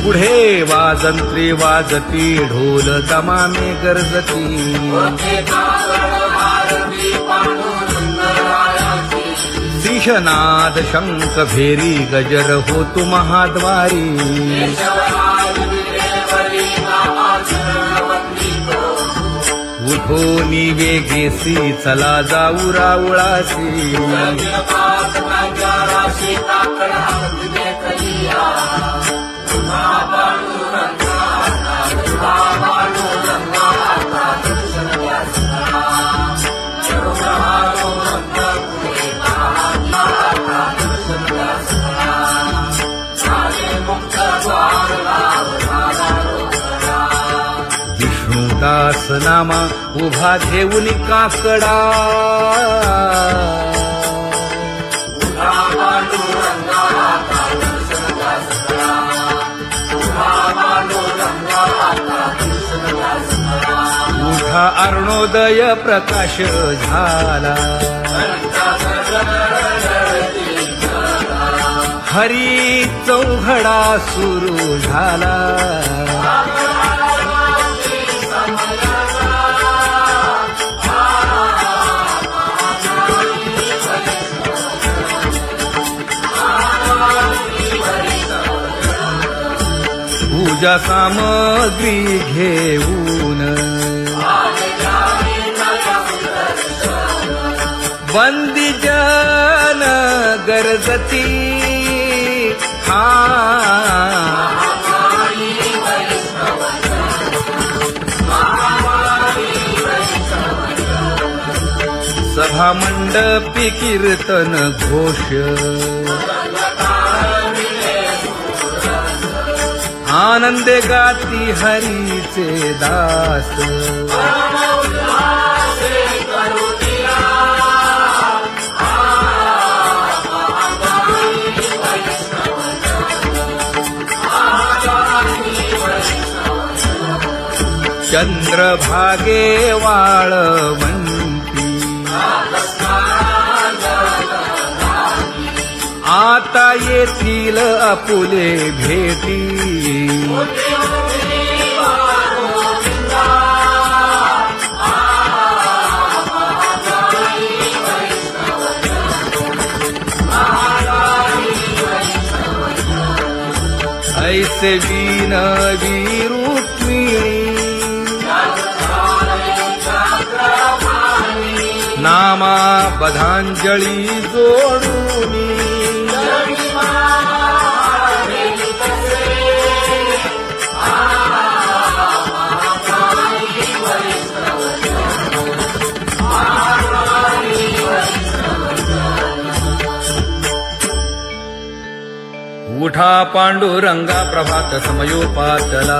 पुढे वाजंत्री वाजती ढोल दमामे गर्जती शिशनाद शंख भेरी गजर होतु महाद्वारी उठो वेगेसी चला जाऊ राऊळासी विष्णुदास नामा उभा घेऊन काकडा उठा अरुणोदय प्रकाश झाला हरी चौघडा सुरू झाला पूजा सामग्री घेऊन वंदी जन गरजती सभा मंडपी कीर्तन घोष आनंदे गाती हरीचे दास चंद्रभागे वाळवंती आता येथील आपुले भेटी ऐसे विनवी रुक्मिणी नामा बधांजळी जोडूनी उठा पांडुरंगा प्रभात समयोपातला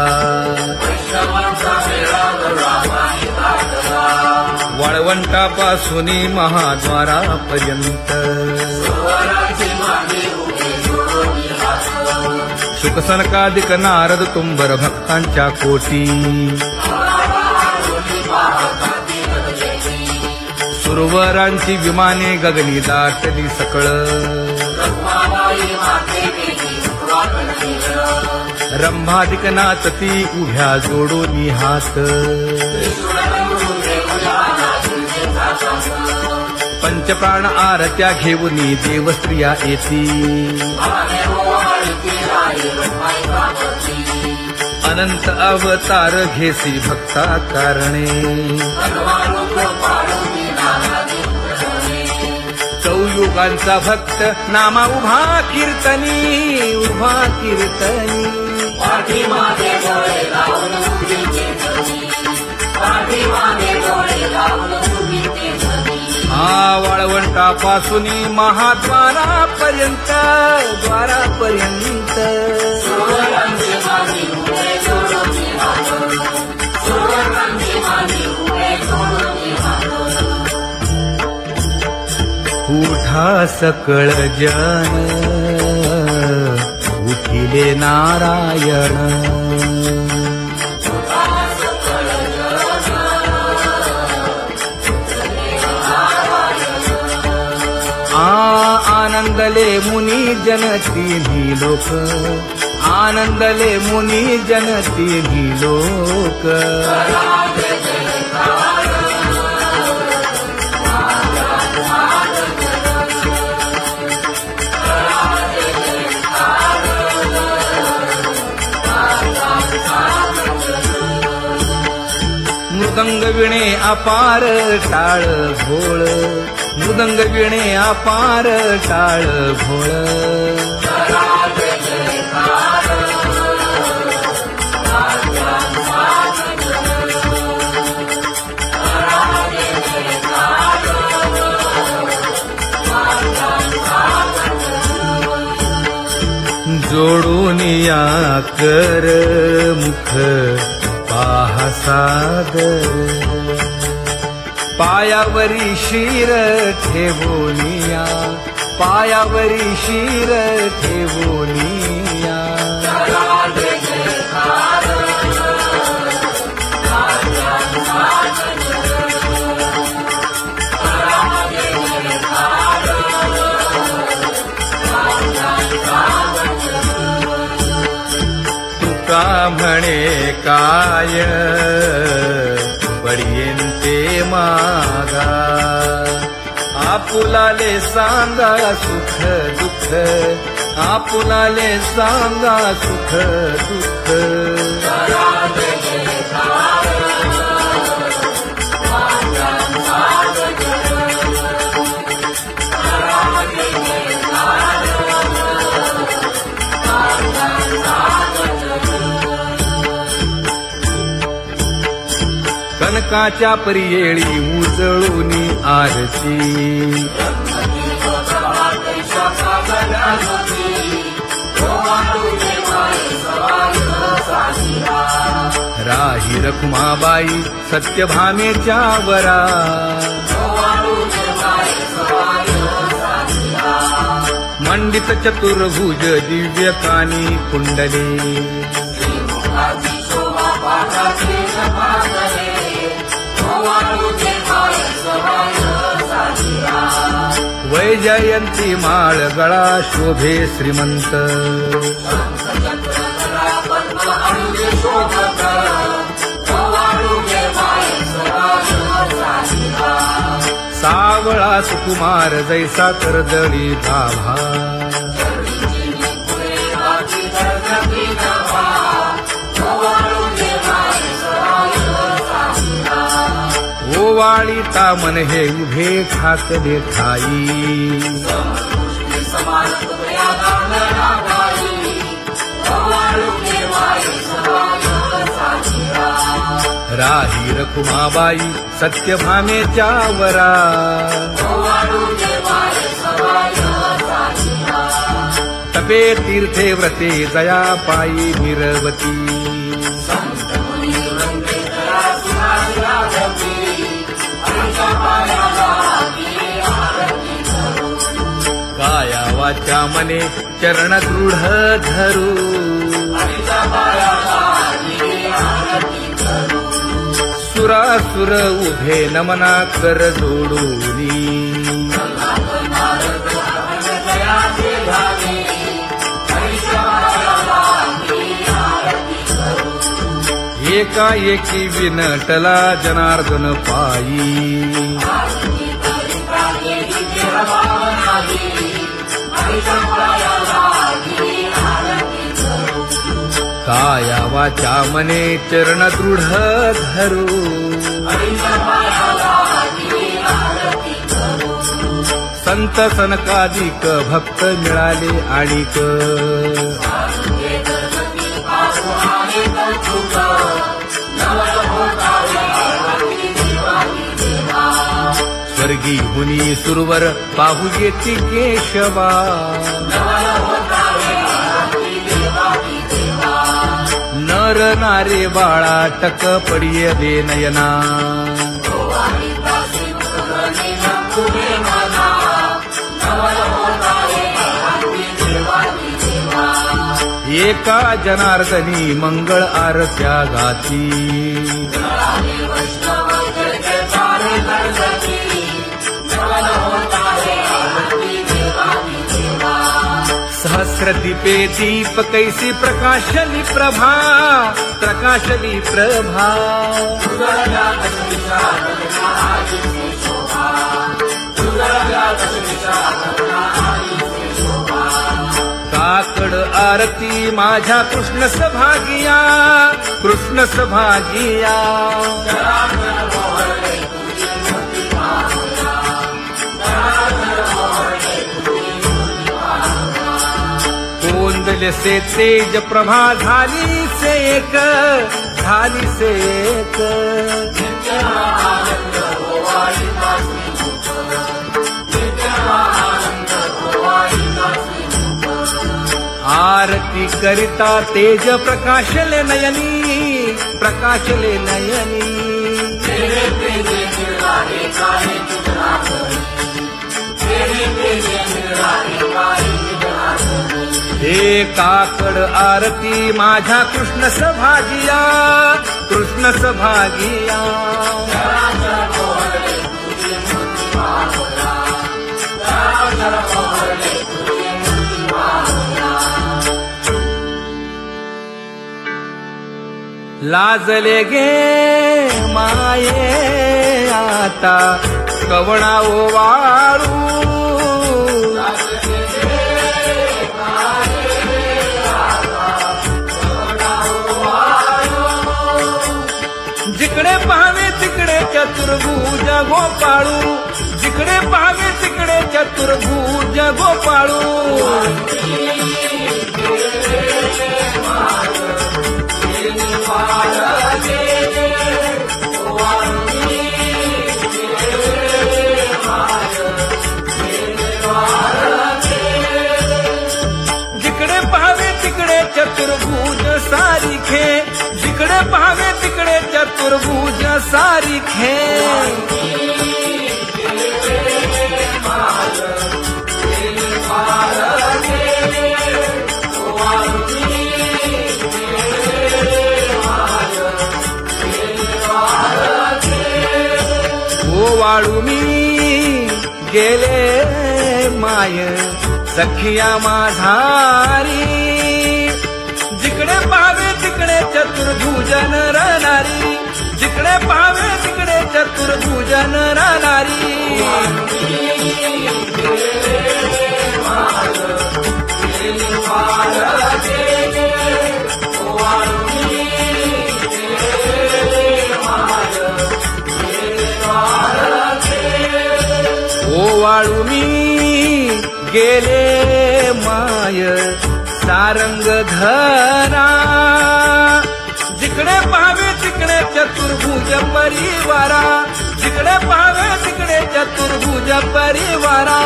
वाळवंटापासून महाद्वारापर्यंत शुकसनकादिक नारद तुंबर भक्तांच्या कोटी सुरवरांची विमाने गगनी दाटली सकळ रंभादिक नाचती उभ्या जोडोनी हात पंचप्राण आरत्या घेऊनी देवस्त्रिया येती अनंत अवतार घेसी भक्ता कारणे चौयुगांचा भक्त नामा उभा कीर्तनी वाळवंटापासून महाद्वारापर्यंत उठा सकळ जन उठिले नारायण आनंदले मुनी जन तिन्ही लोक आनंदले मुनी जनती लोक मृदंग विणे अपार टाळ भोळ मृदंग विणे अपार टाळ भोळ जोडून या कर मुख पाहा सादर पायावरी शिर ठेवोनिया पायावरी शिर ठेवोनिया तुका म्हणे काय बडियेंते मागा आपुलाले सांगा सुख दुःख आपुलाले सांगा सुख दुःख कनकाच्या परियेळी उजळूनी आरती राही रखुमाबाई सत्यभामेच्या वरा मंडित चतुर्भुज दिव्यकानी कुंडले वैजयंती माळ गळा शोभे श्रीमंत सावळा सुकुमार जैसा कर्दळी भाभा ओवाळी तामन हे उभे ठाकले ठाई राही रखुमाबाई सत्यभामेच्या वरा तपे तीर्थे व्रते जया पायी निरवती काया वाचा मने चरण दृढ धरू सुरासुर उभे नमना कर जोडूनी एकाएकी विनटला जनार्दन पायी काया वाचा मने चरण दृढ धरू संत सनकादिक भक्त मिळाले आणिक स्वर्गी हुनी सुरवर पाहू येती केशवा नर नारे बाळा टक पडिये दे नयना एका जनार्दनी मंगळ आरत्या गाती सहस्रदीपे दीप कैसी प्रकाशली प्रभा, प्रकाशली प्रभा. काकड आरती माझ्या कृष्ण सभागिया, कृष्ण सभागिया. कोंदले से तेज प्रभा झाली से एक, झाली से एक. आरती करिता तेज प्रकाशले नयनी, प्रकाशले नयनी. हे काकड आरती माझ्या कृष्ण सभागिया, कृष्ण सभागिया. लाजले गे माये आता कवणा ओवाळू. जिकडे पाहावे तिकडे चतुर्भुज गोपाळू, जिकडे पाहावे तिकडे चतुर्भुज गोपाळू. जिकडे पाहावे तिकडे चतुर्भुज सारिखे, जिकडे पाहावे तिकडे चतुर्भुज सारिखे. ओवाळू मी गेले माय सखिया माझारी. जिकडे पाहावे तिकडे चतुर्भुज नरनारी, जिकडे पाहावे तिकडे चतुर्भुज नरनारी. ओवाळू मी गेले माय सारंग धरा. जिकडे पाहावे तिकडे चतुर्भुज परिवारा, जिकडे पाहावे तिकडे चतुर्भुज परिवारा.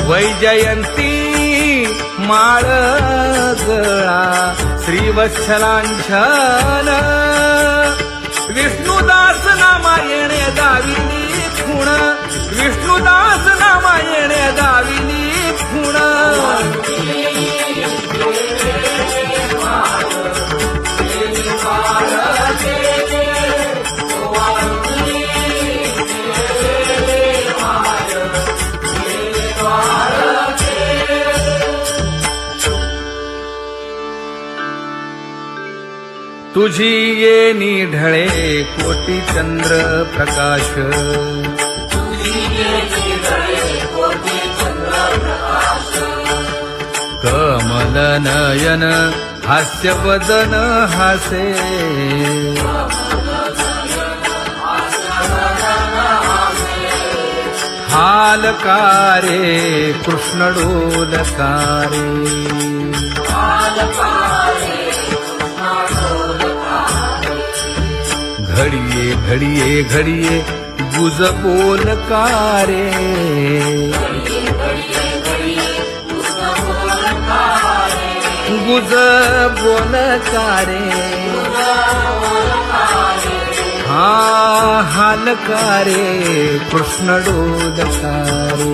वैजयंती माळ गळा श्रीवत्सलांछन. विष्णुदास नामायणे दाविनी खूण, विष्णुदास नामायणे दाविनी खूण. तुझी येणी ढळे कोटी चंद्र प्रकाश. कमल नयन हास्य वदन हासे. हालकारे कृष्ण डोलकारे. घडिये घडिये घडिये गुज बोलकारे. गुज बोलकारे. हा हालकारे कृष्ण डोलकारे.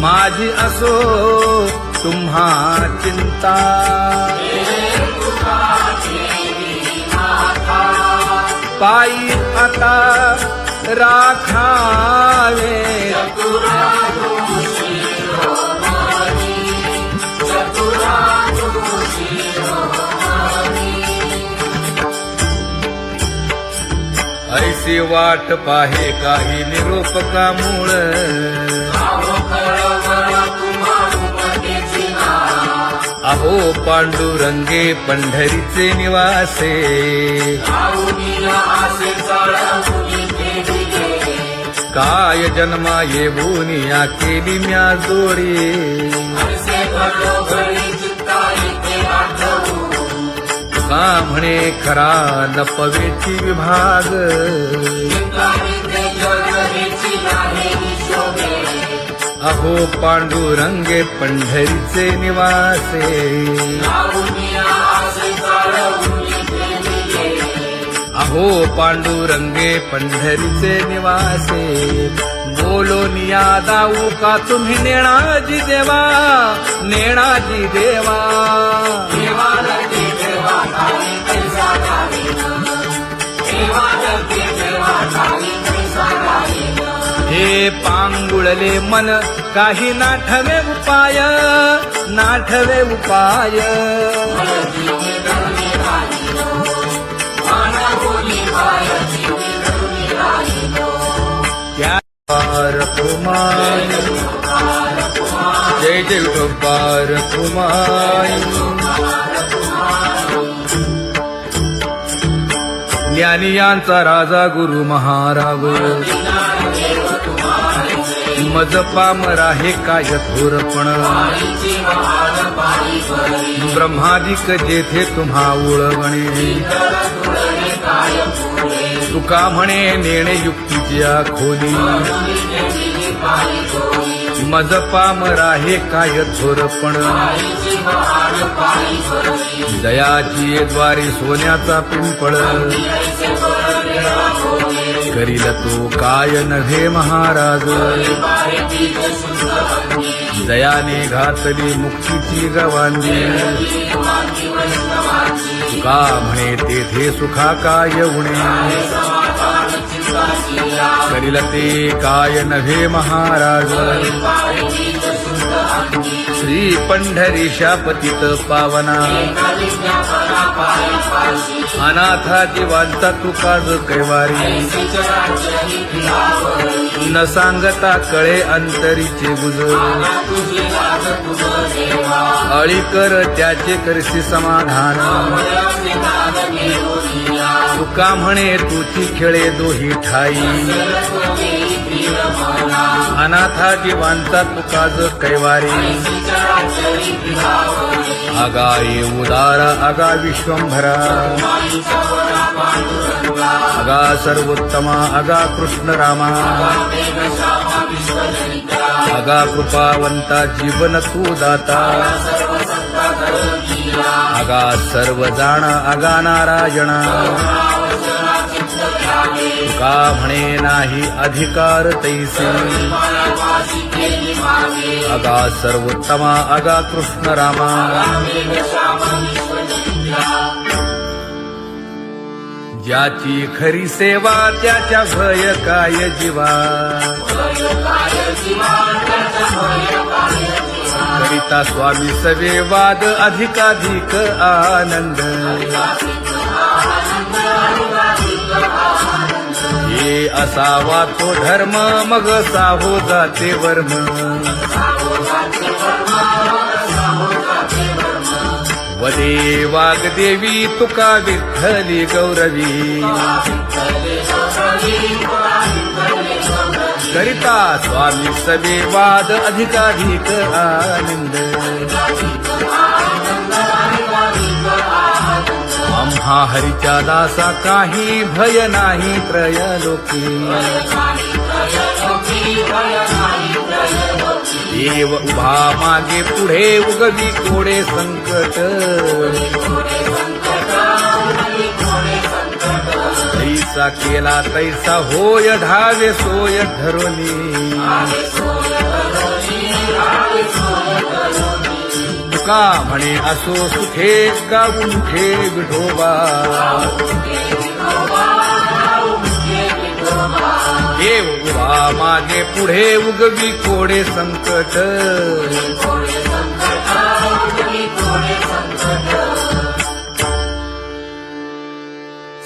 माझी असो तुम्हा चिंता. पायी आता राखावे ऐसी वाट पाहे काही निरोपका मूळ. अहो पांडुरंगे पंढरीचे निवासे. काय जन्मा येऊन या केली म्या जोडी. का म्हणे खरा लपवेची विभाग. अहो पांडुरंगे पंढरीचे निवासे. अहो पांडुरंगे पंढरीचे निवासे. बोलो निया दाऊ का तुम्ही नेणाजी देवा. नेणाजी देवा. हे पांगुळले मन काही नाठवे उपाय. नाठवे उपाय. त्या कुमार जय जय विठोबार कुमार. ज्ञानियांचा राजा गुरु महाराज. मज पामरा हे काय थोरपण. ब्रह्मादिक जेथे तुम्हा उळवणे. तुका म्हणे नेणे युक्तीच्या खोली. मज पामरा हे काय थोरपण. दयाची द्वारी सोन्याचा पिंपळ. करील तो काय नव्हे महाराज. दयाने घातली मुक्तीची गवांदी. तुका म्हणे तेथे सुखा काय उणे. करील ते काय नव्हे महाराज. श्री पंढरीशा पतित पावना. अनाथा जीवांचा तुका ज कैवारी. न सांगता कळे अंतरीचे गुज. अळी कर त्याचे करशी समाधान. तुका म्हणे तुची खेळे दोही ठाई. अनाथा जीवांचा तुका ज कैवारी. आगा ये उदार आगा विश्वंभरा. आगा सर्वोत्तमा आगा कृष्ण रामा. आगा कृपावंता जीवन तू दाता. आगा सर्व जाणा आगा नारायणा. तुका म्हणे नाही अधिकार तैसे. आगा सर्वोत्तमा आगा कृष्ण रामा. ज्याची खरी सेवा त्याच्या भय काय जीवा. करिता स्वामी सवे वाद अधिकाधिक आनंद. हे असावा तो धर्म मग साहो जाते वर्म. वदे वाग्देवी तुका विठ्ठली गौरवी. करिता स्वामी सवे वाद अधिकाधिक आनंद. आम्हा हरीच्या दासा काही भय नाही त्रयलोकी. देव उभा मागे पुढे उगवी कोडे संकट. तैसा केला तैसा होय धावे सोय धरोनी. का म्हणे असो सुखे गाऊ मुखे विठोबा देव उभा मागे पुढे उगवी कोडे संकट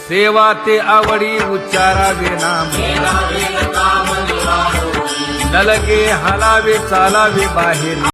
सेवा ते आवडी उच्चारावे नाम न लगे हालावे चालावे बाहेर